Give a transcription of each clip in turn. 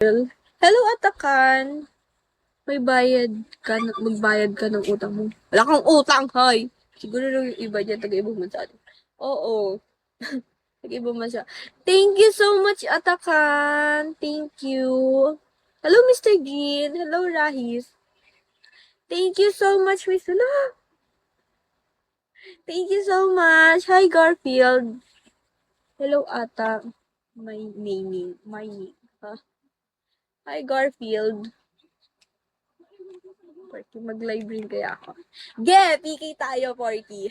Hello, Atakan. Magbayad ka ng utang mo. Wala kang utang, hoy! Siguro lang yung iba dyan, taga-ibang bansa. Oo. Taga-ibang bansa. Thank you so much, Atakan. Thank you. Hello, Mr. Green. Hello, Rahis. Thank you so much, Miss Lula. Thank you so much. Hi, Garfield. Hello, Ata. My name. Huh? Hi, Garfield. Porky, mag-live rin kaya ako. PK tayo, Porky.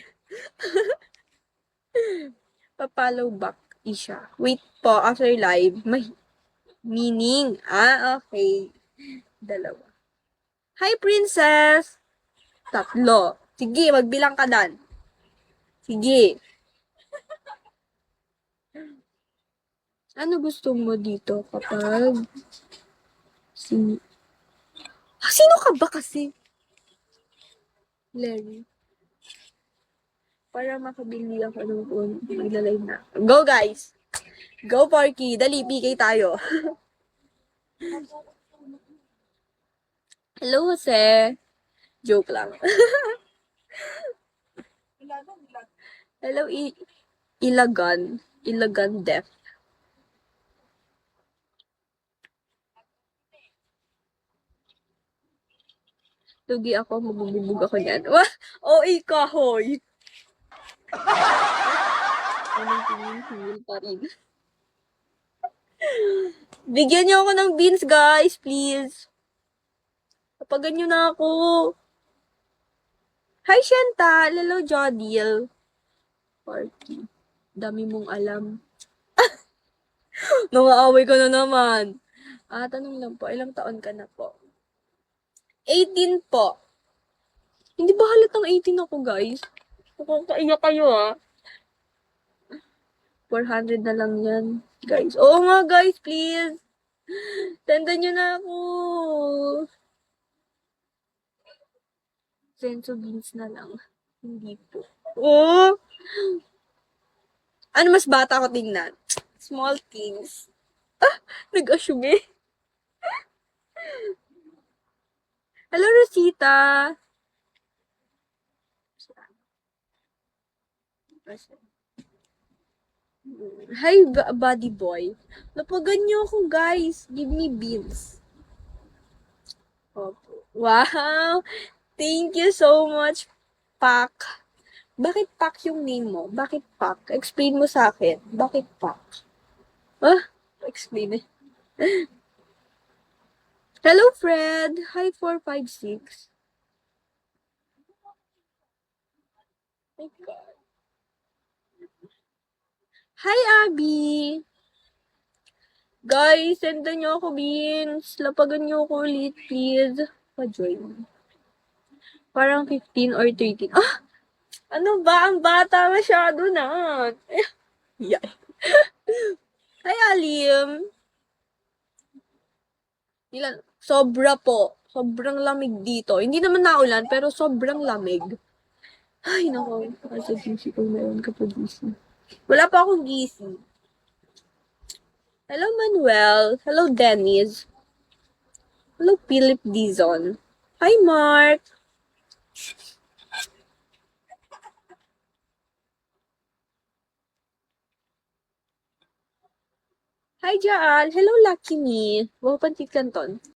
Papalo back, Isha. Wait po, after live, may meaning. Okay. Dalawa. Hi, princess! Tatlo. Sige, magbilang ka dan. Sige. Ano gusto mo dito kapag... Sino ka ba kasi? Larry. Para makabili ako ng phone. Maglalive na. Go, guys! Go, Porky! Dali, PK tayo. Hello, Jose. Joke lang. Hello, Ilagan. Ilagan Def. Lugi ako, magbubog ako niyan. Wah! Kahoy! Anong tingin pa rin. Bigyan niyo ako ng beans, guys, please. Kapagan niyo na ako. Hi, Shanta. Hello, Jodil. Party. Dami mong alam. Nangaaway ka na naman. Tanong lang po, ilang taon ka na po? 18 po. Hindi ba halatang 18 ako, guys? Nakakaiyak kayo, 400 na lang yan, guys. Oo nga, guys, please. Tenda nyo na ako. Senso beans na lang. Hindi po. Oh! Ano mas bata ko tingnan? Small things. Nag-assume eh. Hello, Rosita. Hi, buddy boy. Napagan nyo ako, guys. Give me beans. Opo. Wow! Thank you so much, Pak. Bakit Pak yung name mo? Bakit Pak? Explain mo sa akin. Bakit Pak? Explain eh. Hello, Fred. Hi, 456. My God. Hi, Abby. Guys, sendan nyo ako beans. Lapagan nyo ako ulit, please. Pa-join. Parang 15 or 13. Ano ba? Ang bata masyado na. Yeah. Hi, Alim. Sobra po. Sobrang lamig dito. Hindi naman naulan, pero sobrang lamig. Ay, nako. Kasi gising ko meron ka pa gising. Wala pa akong gising. Hello, Manuel. Hello, Dennis. Hello, Philip Dizon. Hi, Mark. Hi, Jaan. Hello, Lucky Me. Wow, pansit canton.